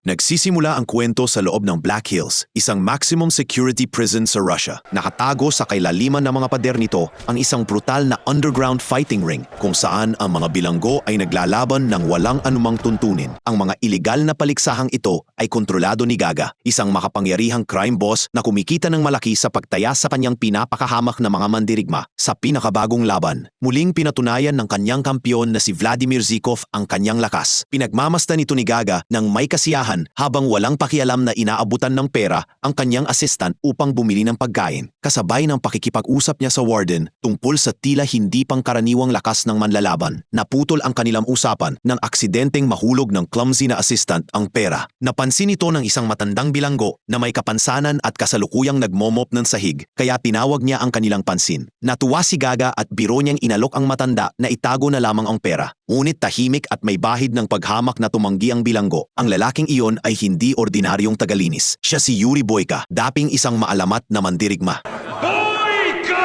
Nagsisimula ang kwento sa loob ng Black Hills, isang maximum security prison sa Russia. Nakatago sa kailaliman ng mga pader nito ang isang brutal na underground fighting ring kung saan ang mga bilanggo ay naglalaban ng walang anumang tuntunin. Ang mga ilegal na paliksahang ito ay kontrolado ni Gaga, isang makapangyarihang crime boss na kumikita ng malaki sa pagtaya sa kanyang pinapakahamak na mga mandirigma sa pinakabagong laban. Muling pinatunayan ng kanyang kampiyon na si Vladimir Zhukov ang kanyang lakas. Pinagmamasdan ito ni Gaga ng may kasiyahan habang walang pakialam na inaabutan ng pera ang kanyang assistant upang bumili ng pagkain, kasabay ng pakikipag-usap niya sa warden tungkol sa tila hindi pangkaraniwang lakas ng manlalaban. Naputol ang kanilang usapan nang aksidenteng mahulog ng clumsy na assistant ang pera. Napansin ito ng isang matandang bilanggo na may kapansanan at kasalukuyang nagmomop ng sahig, kaya tinawag niya ang kanilang pansin. Natuwa si Gaga at biro niyang inalok ang matanda na itago na lamang ang pera. Ngunit tahimik at may bahid ng paghamak na tumanggi ang bilanggo. Ang lalaking iyon ay hindi ordinaryong tagalinis. Siya si Yuri Boyka, daping isang maalamat na mandirigma. Boyka!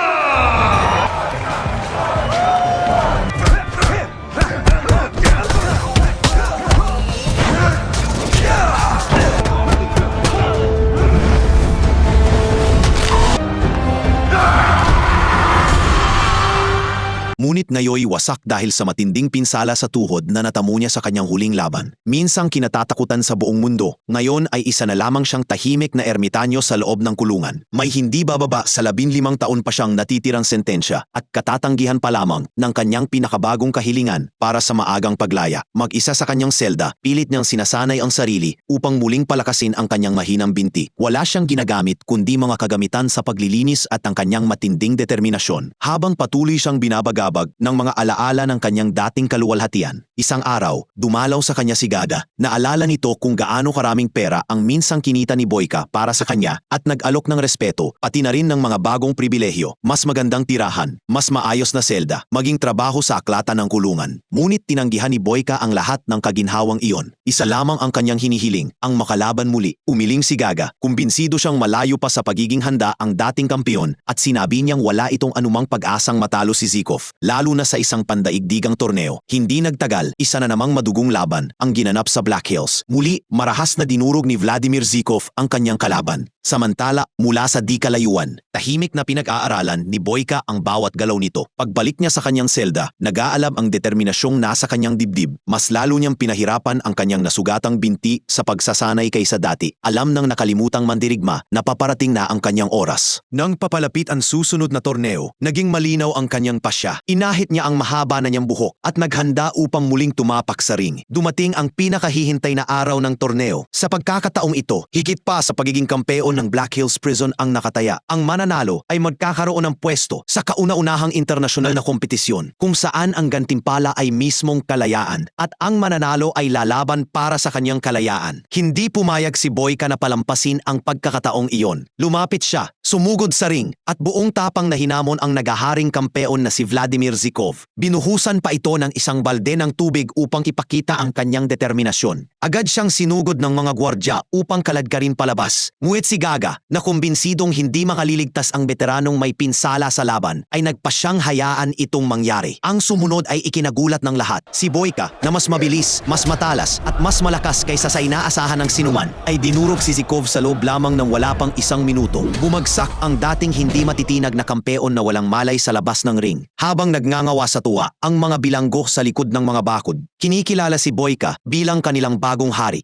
Ngunit ngayoy wasak dahil sa matinding pinsala sa tuhod na natamo niya sa kanyang huling laban. Minsang kinatatakutan sa buong mundo, ngayon ay isa na lamang siyang tahimik na ermitanyo sa loob ng kulungan. May hindi bababa sa 15 taon pa siyang natitirang sentensya at katatanggihan pa lamang ng kanyang pinakabagong kahilingan para sa maagang paglaya. Mag-isa sa kanyang selda, pilit niyang sinasanay ang sarili upang muling palakasin ang kanyang mahinang binti. Wala siyang ginagamit kundi mga kagamitan sa paglilinis at ang kanyang matinding determinasyon. Habang patuloy siyang binabagabag ng mga alaala ng kanyang dating kaluwalhatian. Isang araw, dumalaw sa kanya si Gaga. Naalala nito kung gaano karaming pera ang minsang kinita ni Boyka para sa kanya at nag-alok ng respeto, pati na rin ng mga bagong pribilehyo, mas magandang tirahan, mas maayos na selda, maging trabaho sa aklatan ng kulungan. Ngunit tinanggihan ni Boyka ang lahat ng kaginhawang iyon. Isa lamang ang kanyang hinihiling, ang makalaban muli. Umiling si Gaga, kumbinsido siyang malayo pa sa pagiging handa ang dating kampiyon at sinabi niyang wala itong anumang pag-asang matalo si Zhukov. Lalo na sa isang pandaigdigang torneo. Hindi nagtagal, isa na namang madugong laban ang ginanap sa Black Hills. Muli, marahas na dinurog ni Vladimir Zhukov ang kanyang kalaban. Samantala, mula sa di kalayuan, tahimik na pinag-aaralan ni Boyka ang bawat galaw nito. Pagbalik niya sa kanyang selda, nag-aalab ang determinasyong nasa kanyang dibdib. Mas lalo niyang pinahirapan ang kanyang nasugatang binti sa pagsasanay kaysa dati. Alam ng nakalimutang mandirigma na paparating na ang kanyang oras. Nang papalapit ang susunod na torneo, naging malinaw ang kanyang pasya. Inahit niya ang mahaba na niyang buhok at naghanda upang muling tumapak sa ring. Dumating ang pinakahihintay na araw ng torneo. Sa pagkakataong ito, higit pa sa pagiging kampeon ng Black Hills Prison ang nakataya. Ang mananalo ay magkakaroon ng pwesto sa kauna-unahang internasyonal na kompetisyon kung saan ang gantimpala ay mismong kalayaan at ang mananalo ay lalaban para sa kanyang kalayaan. Hindi pumayag si Boyka na palampasin ang pagkakataong iyon. Lumapit siya, sumugod sa ring at buong tapang na hinamon ang nagaharing kampeon na si Vladimir Zhukov. Binuhusan pa ito ng isang balde ng tubig upang ipakita ang kanyang determinasyon. Agad siyang sinugod ng mga gwardya upang kaladkarin palabas. Ngunit si Gaga, na kumbinsidong hindi makaliligtas ang veteranong may pinsala sa laban, ay nagpasyang hayaan itong mangyari. Ang sumunod ay ikinagulat ng lahat. Si Boyka, na mas mabilis, mas matalas at mas malakas kaysa sa inaasahan ng sinuman, ay dinurog si Zhukov sa loob lamang ng wala pang 1 minuto. Bumagsak ang dating hindi matitinag na kampeon na walang malay sa labas ng ring. Habang nagngangawa sa tuwa, ang mga bilanggo sa likod ng mga bakod, kinikilala si Boyka bilang kanilang bagong hari.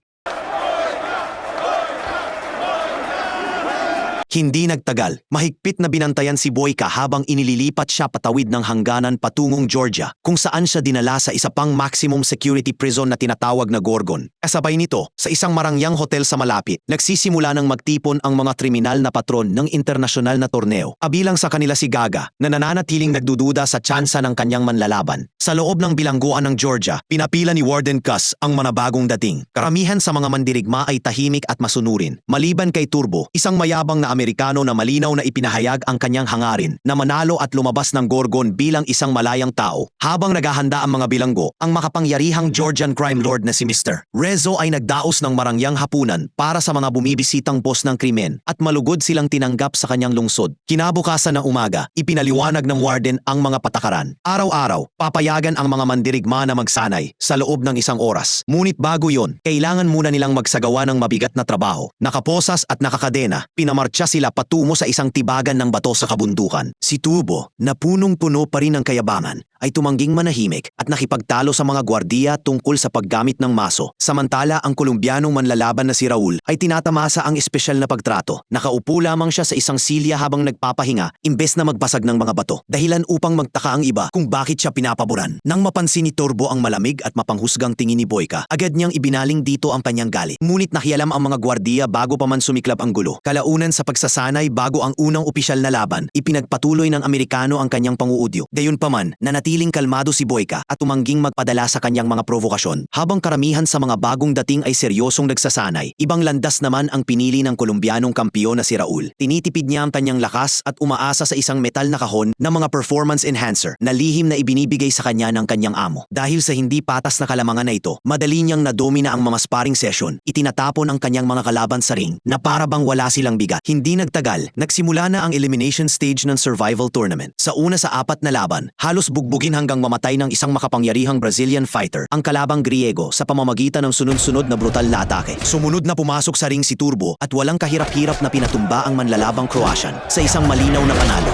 Hindi nagtagal, mahigpit na binantayan si Boyka habang inililipat siya patawid ng hangganan patungong Georgia, kung saan siya dinala sa isa pang maximum security prison na tinatawag na Gorgon. Kasabay nito, sa isang marangyang hotel sa malapit, nagsisimula ng magtipon ang mga kriminal na patron ng internasyonal na torneo. Kabilang sa kanila si Gaga, na nananatiling nagdududa sa tsansa ng kanyang manlalaban. Sa loob ng bilangguan ng Georgia, pinapila ni Warden Cuss ang manabagong dating. Karamihan sa mga mandirigma ay tahimik at masunurin, maliban kay Turbo, isang mayabang na Amerikano na malinaw na ipinahayag ang kanyang hangarin na manalo at lumabas ng Gorgon bilang isang malayang tao. Habang naghahanda ang mga bilanggo, ang makapangyarihang Georgian crime lord na si Mr. Rezo ay nagdaos ng marangyang hapunan para sa mga bumibisitang boss ng krimen at malugod silang tinanggap sa kanyang lungsod. Kinabukasan ng umaga, ipinaliwanag ng warden ang mga patakaran. Araw-araw, papayagan ang mga mandirigma na magsanay sa loob ng isang oras. Ngunit bago yon, kailangan muna nilang magsagawa ng mabigat na trabaho. Nakaposas at nakakadena, pinamartsa sila patungo sa isang tibagan ng bato sa kabundukan. Si Turbo, na punong-puno pa rin ng kayabangan, ay tumangging manahimik at nakipagtalo sa mga gwardiya tungkol sa paggamit ng maso. Samantala, ang Kolumbianong manlalaban na si Raul ay tinatamasa ang espesyal na pagtrato. Nakaupo lamang siya sa isang silya habang nagpapahinga imbes na magbasag ng mga bato. Dahilan upang magtaka ang iba kung bakit siya pinapaboran. Nang mapansin ni Turbo ang malamig at mapanghusgang tingin ni Boyka, agad niyang ibinaling dito ang kanyang galit. Ngunit nakialam ang mga gwardiya bago pa man sumiklab ang gulo. Kalaunan sa pagsasanay bago ang unang opisyal na laban, ipinagpatuloy ng Amerikano ang kanyang panguudyo. Gayunpaman, nanatiling kalmado si Boyka at tumangging magpadala sa kanyang mga provokasyon. Habang karamihan sa mga bagong dating ay seryosong nagsasanay, ibang landas naman ang pinili ng Kolumbianong kampiyon na si Raul. Tinitipid niya ang kanyang lakas at umaasa sa isang metal na kahon na mga performance enhancer na lihim na ibinibigay sa kanya ng kanyang amo. Dahil sa hindi patas na kalamangan na ito, madali niyang nadomina ang mga sparring session. Itinatapon ang kanyang mga kalaban sa ring na para bang wala silang bigat. Hindi nagtagal, nagsimula na ang elimination stage ng survival tournament. Sa una sa 4 na laban, halos bugbugin hanggang mamatay ng isang makapangyarihang Brazilian fighter ang kalabang Griego sa pamamagitan ng sunod-sunod na brutal na atake. Sumunod na pumasok sa ring si Turbo at walang kahirap-hirap na pinatumba ang manlalabang Croatian sa isang malinaw na panalo.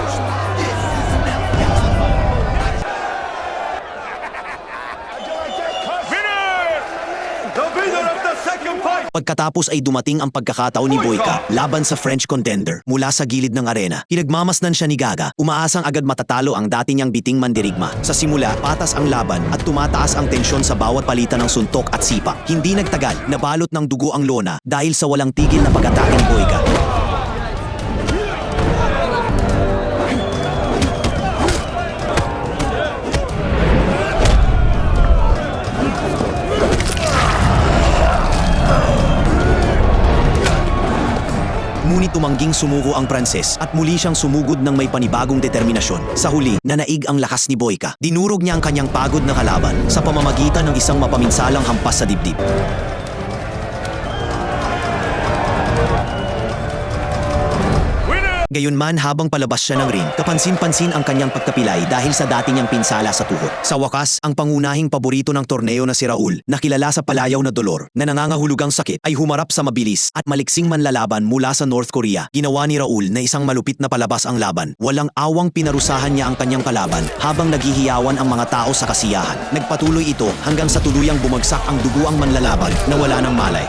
The winner of the second fight! Pagkatapos ay dumating ang pagkakataon ni Boyka laban sa French contender mula sa gilid ng arena. Pinagmamasdan siya ni Gaga, umaasang agad matatalo ang dati niyang biting mandirigma. Sa simula, patas ang laban at tumataas ang tensyon sa bawat palitan ng suntok at sipa. Hindi nagtagal, nabalot ng dugo ang lona dahil sa walang tigil na pag-atake ni Boyka. Ngunit tumangging sumuko ang Pranses at muli siyang sumugod ng may panibagong determinasyon. Sa huli, nanaig ang lakas ni Boyka. Dinurog niya ang kanyang pagod na kalaban sa pamamagitan ng isang mapaminsalang hampas sa dibdib. Gayunman habang palabas siya ng ring, kapansin-pansin ang kanyang pagkapilay dahil sa dati niyang pinsala sa tuhod. Sa wakas, ang pangunahing paborito ng torneo na si Raul, na kilala sa palayaw na dolor, na nangangahulugang sakit, ay humarap sa mabilis at maliksing manlalaban mula sa North Korea. Ginawa ni Raul na isang malupit na palabas ang laban. Walang awang pinarusahan niya ang kanyang kalaban habang naghihiyawan ang mga tao sa kasiyahan. Nagpatuloy ito hanggang sa tuluyang bumagsak ang duguang manlalaban na wala ng malay.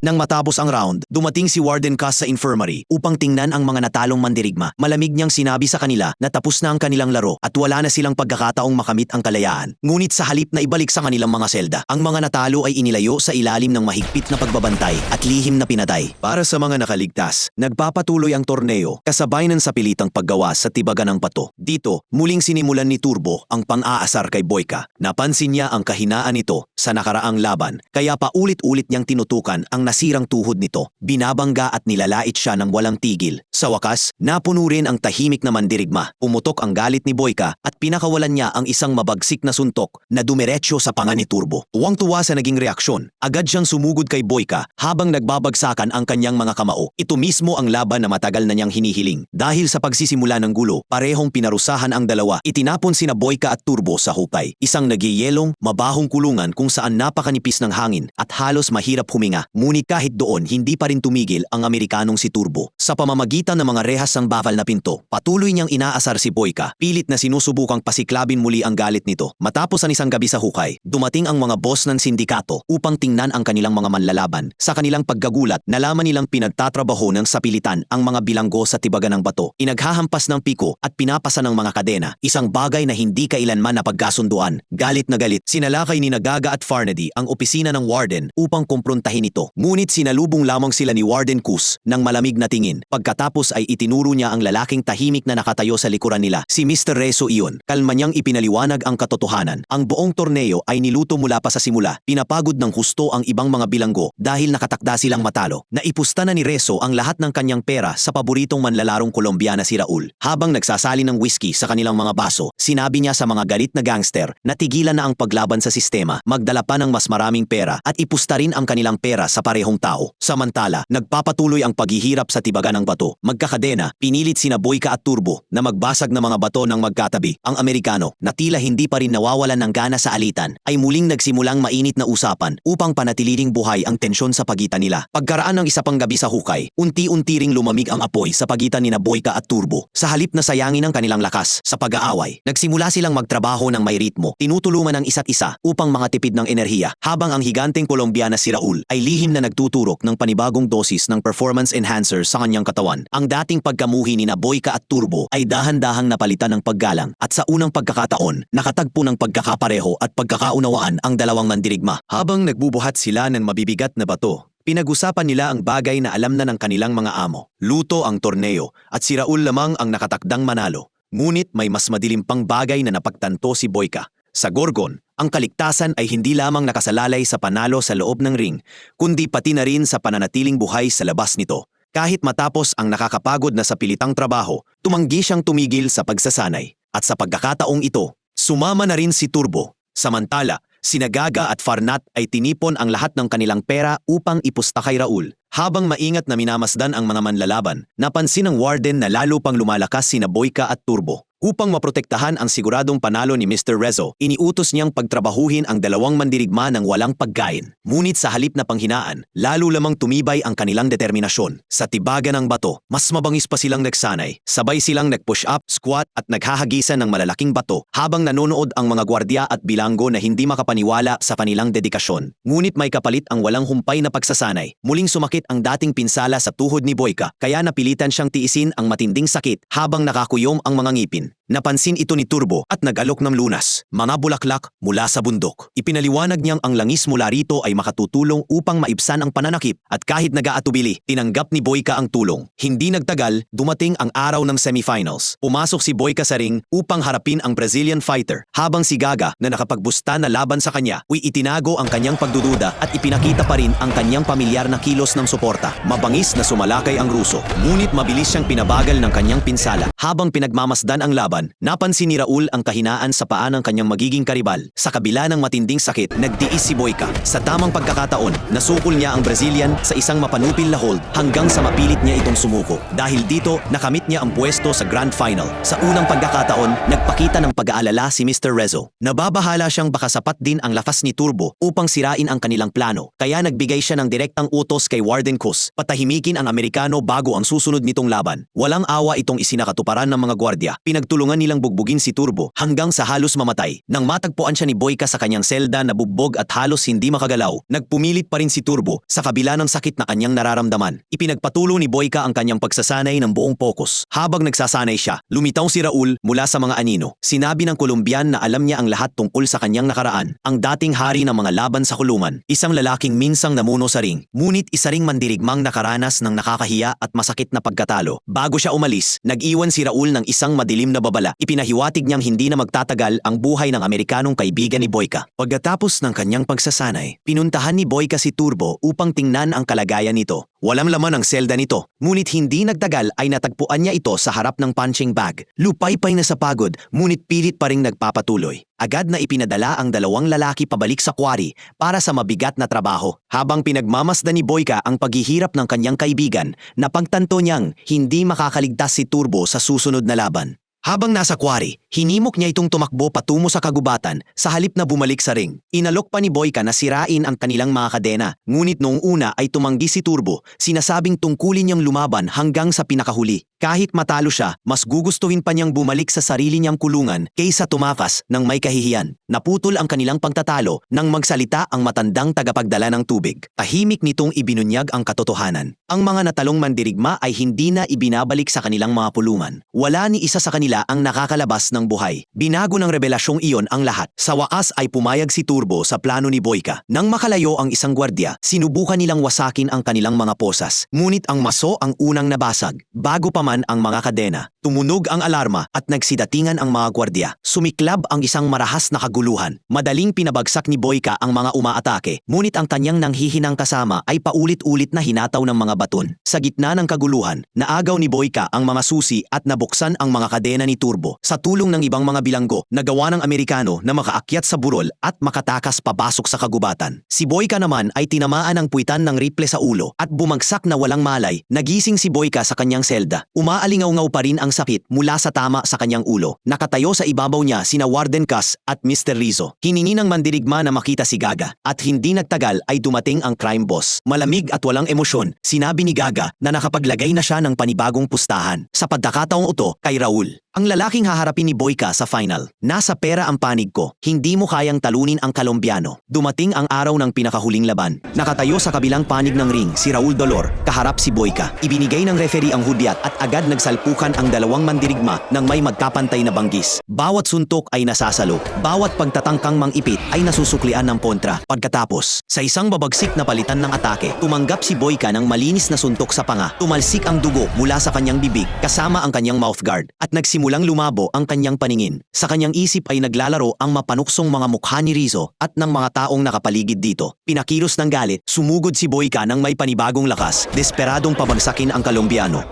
Nang matapos ang round, dumating si Warden Cass sa infirmary upang tingnan ang mga natalong mandirigma. Malamig niyang sinabi sa kanila na tapos na ang kanilang laro at wala na silang pagkakataong makamit ang kalayaan. Ngunit sa halip na ibalik sa kanilang mga selda, ang mga natalo ay inilayo sa ilalim ng mahigpit na pagbabantay at lihim na pinatay. Para sa mga nakaligtas, nagpapatuloy ang torneo kasabay ng sapilitang paggawa sa tibagan ng pato. Dito, muling sinimulan ni Turbo ang pang-aasar kay Boyka. Napansin niya ang kahinaan nito sa nakaraang laban, kaya paulit-ulit niyang tinutukan ang nasirang tuhod nito. Binabangga at nilalait siya ng walang tigil. Sa wakas, napuno rin ang tahimik na mandirigma. Umutok ang galit ni Boyka at pinakawalan niya ang isang mabagsik na suntok na dumiretso sa panga ni Turbo. Tuwang-tuwa sa naging reaksyon, agad siyang sumugod kay Boyka habang nagbabagsakan ang kanyang mga kamao. Ito mismo ang laban na matagal na niyang hinihiling. Dahil sa pagsisimula ng gulo, parehong pinarusahan ang dalawa. Itinapon sina Boyka at Turbo sa hukay. Isang nagyeyelong, mabahong kulungan kung saan napakanipis ng hangin at halos mahirap huminga. Ngunit kahit doon, hindi pa rin tumigil ang Amerikanong si Turbo. Sa pamamagitan ng mga rehas ng bakal na pinto, patuloy niyang inaasar si Boyka. Pilit na sinusubukang pasiklabin muli ang galit nito. Matapos ang isang gabi sa hukay, dumating ang mga boss ng sindikato upang tingnan ang kanilang mga manlalaban. Sa kanilang paggagulat, nalaman nilang pinagtatrabaho ng sapilitan ang mga bilanggo sa tibagan ng bato. Inaghahampas ng piko at pinapasa ng mga kadena, isang bagay na hindi kailanman napagkasunduan. Galit na galit, sinalakay ni Gaga Boyka at Farnaby ang opisina ng Warden upang kumprontahin ito. Ngunit sinalubong lamang sila ni Warden Kus ng malamig na tingin. Pagkatapos ay itinuro niya ang lalaking tahimik na nakatayo sa likuran nila, si Mr. Rezo iyon. Kalma niyang ipinaliwanag ang katotohanan. Ang buong torneo ay niluto mula pa sa simula. Pinapagod ng husto ang ibang mga bilanggo dahil nakatakda silang matalo. Naipusta na ni Rezo ang lahat ng kanyang pera sa paboritong manlalarong Kolombiana si Raul. Habang nagsasali ng whisky sa kanilang mga baso, sinabi niya sa mga galit na gangster na tigilan na ang paglaban sa sistema, magdala pa ng mas maraming pera at ipusta rin ang kanilang pera sa parehong tao. Samantala, nagpapatuloy ang paghihirap sa tibagan ng bato. Magkakadena, pinilit sina Boyka at Turbo na magbasag ng mga bato ng magkatabi. Ang Amerikano, na tila hindi pa rin nawawalan ng gana sa alitan, ay muling nagsimulang mainit na usapan upang panatililing buhay ang tensyon sa pagitan nila. Pagkaraan ng isa pang gabi sa hukay, unti-unti ring lumamig ang apoy sa pagitan nina Boyka at Turbo. Sa halip na sayangin ang kanilang lakas sa pag-aaway, nagsimula silang magtrabaho ng may ritmo, tinutulungan ang isa't isa upang makatipid ng enerhiya, habang ang higanteng Kolombiana si Raul ay lihim na nagtuturok ng panibagong dosis ng performance enhancer sa kanyang katawan. Ang dating pagkamuhi ni Boyka at Turbo ay dahan-dahang napalitan ng paggalang, at sa unang pagkakataon, nakatagpo ng pagkakapareho at pagkakaunawaan ang dalawang mandirigma. Habang nagbubuhat sila ng mabibigat na bato, pinag-usapan nila ang bagay na alam na ng kanilang mga amo. Luto ang torneo at si Raul lamang ang nakatakdang manalo. Ngunit may mas madilim pang bagay na napagtanto si Boyka. Sa Gorgon, ang kaligtasan ay hindi lamang nakasalalay sa panalo sa loob ng ring, kundi pati na rin sa pananatiling buhay sa labas nito. Kahit matapos ang nakakapagod na sapilitang trabaho, tumanggi siyang tumigil sa pagsasanay. At sa pagkakataong ito, sumama na rin si Turbo. Samantala, sina Gaga at Farnat ay tinipon ang lahat ng kanilang pera upang ipusta kay Raul. Habang maingat na minamasdan ang mga manlalaban, napansin ng Warden na lalo pang lumalakas sina Boyka at Turbo. Upang maprotektahan ang siguradong panalo ni Mr. Rezo, iniutos niyang pagtrabahuhin ang dalawang mandirigma ng walang pagkain. Ngunit sa halip na panghinaan, lalo lamang tumibay ang kanilang determinasyon. Sa tibagan ng bato, mas mabangis pa silang nagsanay. Sabay silang nag-push up, squat at naghahagisan ng malalaking bato habang nanonood ang mga gwardya at bilanggo na hindi makapaniwala sa kanilang dedikasyon. Ngunit may kapalit ang walang humpay na pagsasanay. Muling sumakit ang dating pinsala sa tuhod ni Boyka, kaya napilitan siyang tiisin ang matinding sakit habang nakakuyom ang mga ngipin. Napansin ito ni Turbo at nag-alok ng lunas, mga bulaklak mula sa bundok. Ipinaliwanag niyang ang langis mula rito ay makatutulong upang maibsan ang pananakip, at kahit nag-aatubili, tinanggap ni Boyka ang tulong. Hindi nagtagal, dumating ang araw ng semifinals. Pumasok si Boyka sa ring upang harapin ang Brazilian fighter, habang si Gaga na nakapagbusta na laban sa kanya, itinago ang kanyang pagdududa at ipinakita pa rin ang kanyang pamilyar na kilos ng suporta. Mabangis na sumalakay ang Ruso, ngunit mabilis siyang pinabagal ng kanyang pinsala. Habang pinagmamasdan ang laban, napansin ni Raul ang kahinaan sa paa ng kanyang magiging karibal. Sa kabila ng matinding sakit, nagtiis si Boyka. Sa tamang pagkakataon, nasukol niya ang Brazilian sa isang mapanupil na hold hanggang sa mapilit niya itong sumuko. Dahil dito, nakamit niya ang pwesto sa Grand Final. Sa unang pagkakataon, nagpakita ng pag-aalala si Mr. Rezo. Nababahala siyang baka sapat din ang lakas ni Turbo upang sirain ang kanilang plano. Kaya nagbigay siya ng direktang utos kay Warden Kus, patahimikin ang Amerikano bago ang susunod nitong laban. Walang awa itong isinakatuparan ng mga gwardya. Pinagtulungan nilang bugbugin si Turbo hanggang sa halos mamatay. Nang matagpuan siya ni Boyka sa kanyang selda na bugbog at halos hindi makagalaw, nagpumilit pa rin si Turbo sa kabila ng sakit na kanyang nararamdaman. Ipinagpatuloy ni Boyka ang kanyang pagsasanay ng buong pokus. Habang nagsasanay siya, lumitaw si Raul mula sa mga anino. Sinabi ng Colombian na alam niya ang lahat tungkol sa kanyang nakaraan, ang dating hari ng mga laban sa kulungan, isang lalaking minsang namuno sa ring, ngunit isa ring mandirigmang nakaranas ng nakakahiya at masakit na pagkatalo. Bago siya umalis, nag-iwan si Raul ng isang madilim na babala. Ipinahiwatig niyang hindi na magtatagal ang buhay ng Amerikanong kaibigan ni Boyka. Pagkatapos ng kanyang pagsasanay, pinuntahan ni Boyka si Turbo upang tingnan ang kalagayan nito. Walang laman ang selda nito, ngunit hindi nagtagal ay natagpuan niya ito sa harap ng punching bag. Lupaypay na sa pagod, ngunit pilit pa ring nagpapatuloy. Agad na ipinadala ang dalawang lalaki pabalik sa quarry para sa mabigat na trabaho. Habang pinagmamasdan ni Boyka ang paghihirap ng kanyang kaibigan, napagtanto niyang hindi makakaligtas si Turbo sa susunod na laban. Habang nasa quarry, hinimok niya itong tumakbo patungo sa kagubatan sa halip na bumalik sa ring. Inalok pa ni Boyka na sirain ang kanilang mga kadena, ngunit noong una ay tumanggi si Turbo, sinasabing tungkulin niyang lumaban hanggang sa pinakahuli. Kahit matalo siya, mas gugustuhin pa niyang bumalik sa sarili niyang kulungan kaysa tumakas ng may kahihiyan. Naputol ang kanilang pagtatalo nang magsalita ang matandang tagapagdala ng tubig. Tahimik nitong ibinunyag ang katotohanan. Ang mga natalong mandirigma ay hindi na ibinabalik sa kanilang mga pulungan. Wala ni isa sa kanila tila ang nakakalabas ng buhay. Binago ng revelasyong iyon ang lahat. Sa wakas ay pumayag si Turbo sa plano ni Boyka. Nang makalayo ang isang gwardya, sinubukan nilang wasakin ang kanilang mga posas. Ngunit ang maso ang unang nabasag. Bago pa man ang mga kadena, tumunog ang alarma at nagsidatingan ang mga gwardya. Sumiklab ang isang marahas na kaguluhan. Madaling pinabagsak ni Boyka ang mga umaatake, ngunit ang kanyang nanghihinang kasama ay paulit-ulit na hinataw ng mga baton. Sa gitna ng kaguluhan, naagaw ni Boyka ang mga susi at nabuksan ang mga kadena ni Turbo. Sa tulong ng ibang mga bilanggo, nagawa ng Amerikano na makaakyat sa burol at makatakas pabasok sa kagubatan. Si Boyka naman ay tinamaan ng puwitan ng rifle sa ulo at bumagsak na walang malay. Nagising si Boyka sa kanyang selda. Umaalingaw-ngaw pa rin ang sakit mula sa tama sa kanyang ulo. Nakatayo sa ibabaw niya sina Warden Cass at Mr. Rizzo. Hiningi ng mandirigma na makita si Gaga at hindi nagtagal ay dumating ang crime boss. Malamig at walang emosyon, sinabi ni Gaga na nakapaglagay na siya ng panibagong pustahan. Sa pagkakataong ito kay Raul. Ang lalaking haharapin ni Boyka sa final. Nasa pera ang panig ko. Hindi mo kayang talunin ang Kolombiano. Dumating ang araw ng pinakahuling laban. Nakatayo sa kabilang panig ng ring si Raul Dolor, kaharap si Boyka. Ibinigay ng referee ang hudyat at agad nagsalpukan ang dalawang mandirigma ng may magkapantay na banggis. Bawat suntok ay nasasalo. Bawat pagtatangkang mangipit ay nasusuklian ng kontra. Pagkatapos, sa isang babagsik na palitan ng atake, tumanggap si Boyka ng malinis na suntok sa panga. Tumalsik ang dugo mula sa kanyang bibig kasama ang kanyang mouthguard at nagsimulang lumabo ang kanyang paningin. Sa kanyang isip ay naglalaro ang mapanuksong mga mukha ni Rizzo at ng mga taong nakapaligid dito. Pinakilos ng galit, sumugod si Boyka ng may panibagong lakas, desperadong pabagsakin ang Kolombiano.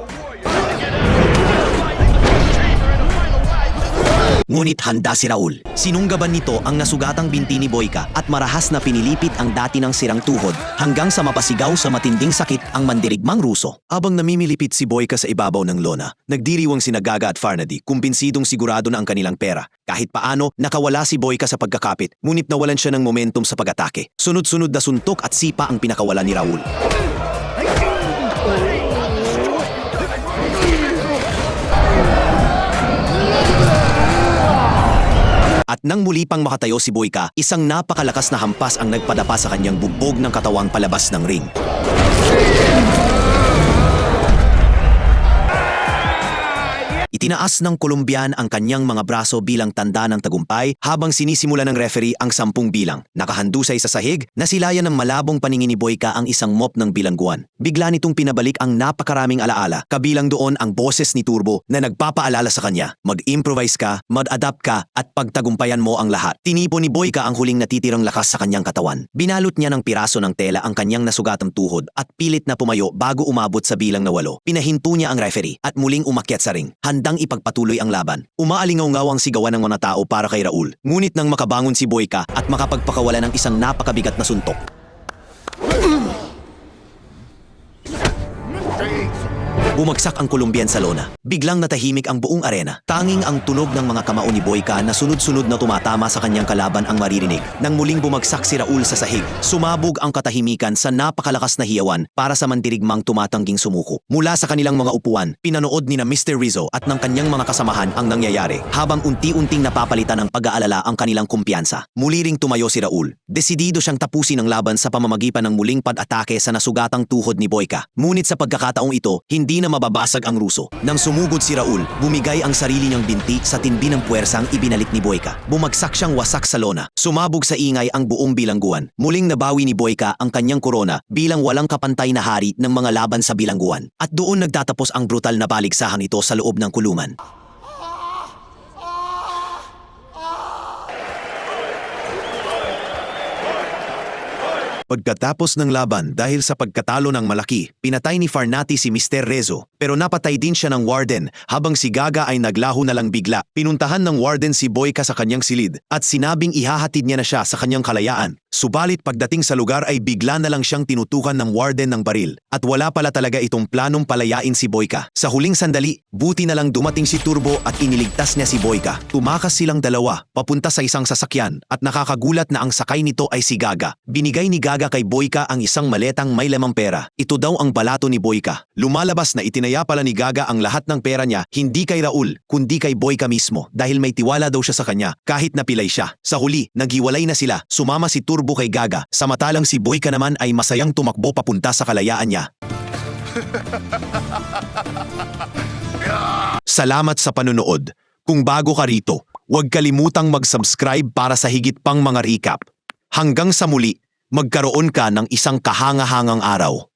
Ngunit handa si Raul. Sinunggaban nito ang nasugatang binti ni Boyka at marahas na pinilipit ang dati ng sirang tuhod hanggang sa mapasigaw sa matinding sakit ang mandirigmang Ruso. Abang namimilipit si Boyka sa ibabaw ng lona, nagdiriwang sina Gaga at Farnady, kumbinsidong sigurado na ang kanilang pera. Kahit paano, nakawala si Boyka sa pagkakapit, ngunit nawalan siya ng momentum sa pag-atake. Sunod-sunod na suntok at sipa ang pinakawala ni Raul. At nang muli pang makatayo si Boyka, isang napakalakas na hampas ang nagpadapa sa kanyang bugbog ng katawang palabas ng ring. Itinaas ng Kolombian ang kanyang mga braso bilang tanda ng tagumpay habang sinisimula ng referee ang 10 bilang. Nakahandusay sa sahig, nasilayan ng malabong paningin ni Boyka ang isang mop ng bilangguan. Bigla nitong pinabalik ang napakaraming alaala, kabilang doon ang boses ni Turbo na nagpapaalala sa kanya, mag-improvise ka, mag-adapt ka at pagtagumpayan mo ang lahat. Tinipo ni Boyka ang huling natitirang lakas sa kanyang katawan. Binalot niya ng piraso ng tela ang kanyang nasugatang tuhod at pilit na pumayo bago umabot sa bilang na 8. Pinahinto niya ang referee at muling umakyat sa ring. Handang ipagpatuloy ang laban. Umaalingaw-ngaw ang sigawan ng mga tao para kay Raul. Ngunit nang makabangon si Boyka at makapagpakawala ng isang napakabigat na suntok, bumagsak ang Kolombian sa lona. Biglang natahimik ang buong arena. Tanging ang tunog ng mga kamao ni Boyka na sunod-sunod na tumatama sa kanyang kalaban ang maririnig. Nang muling bumagsak si Raul sa sahig, sumabog ang katahimikan sa napakalakas na hiyawan para sa mandirigmang tumatangging sumuko. Mula sa kanilang mga upuan, pinanood ni na Mr. Rizzo at ng kanyang mga kasamahan ang nangyayari habang unti-unting napapalitan ng pag-aalala ang kanilang kumpiyansa. Muli ring tumayo si Raul. Desidido siyang tapusin ang laban sa pamamagitan ng muling pag-atake sa nasugatang tuhod ni Boyka. Ngunit sa pagkakataong ito, hindi na mababasag ang Ruso. Nang sumugod si Raul, bumigay ang sarili niyang binti sa tindi ng puwersang ibinalik ni Boyka. Bumagsak siyang wasak sa lona. Sumabog sa ingay ang buong bilangguan. Muling nabawi ni Boyka ang kanyang korona bilang walang kapantay na hari ng mga laban sa bilangguan. At doon nagtatapos ang brutal na baligsahan ito sa loob ng kulungan. Pagkatapos ng laban dahil sa pagkatalo ng malaki, pinatay ni Farnady si Mr. Rizzo pero napatay din siya ng warden habang si Gaga ay naglaho na lang bigla. Pinuntahan ng warden si Boyka sa kanyang silid at sinabing ihahatid niya na siya sa kanyang kalayaan. Subalit pagdating sa lugar ay bigla na lang siyang tinutukan ng warden ng baril at wala pala talaga itong planong palayain si Boyka. Sa huling sandali, buti na lang dumating si Turbo at iniligtas niya si Boyka. Tumakas silang dalawa papunta sa isang sasakyan at nakakagulat na ang sakay nito ay si Gaga. Binigay ni Gaga kay Boyka ang isang maletang may lamang pera. Ito daw ang balato ni Boyka. Lumalabas na itinaya pala ni Gaga ang lahat ng pera niya hindi kay Raul kundi kay Boyka mismo dahil may tiwala daw siya sa kanya kahit napilay siya. Sa huli, naghiwalay na sila. Sumama si Turbo kay Gaga, samantalang si Boyka naman ay masayang tumakbo papunta sa kalayaan niya. Salamat sa panunood. Kung bago ka rito, huwag kalimutang mag-subscribe para sa higit pang mga recap. Hanggang sa muli, magkaroon ka ng isang kahangahangang araw.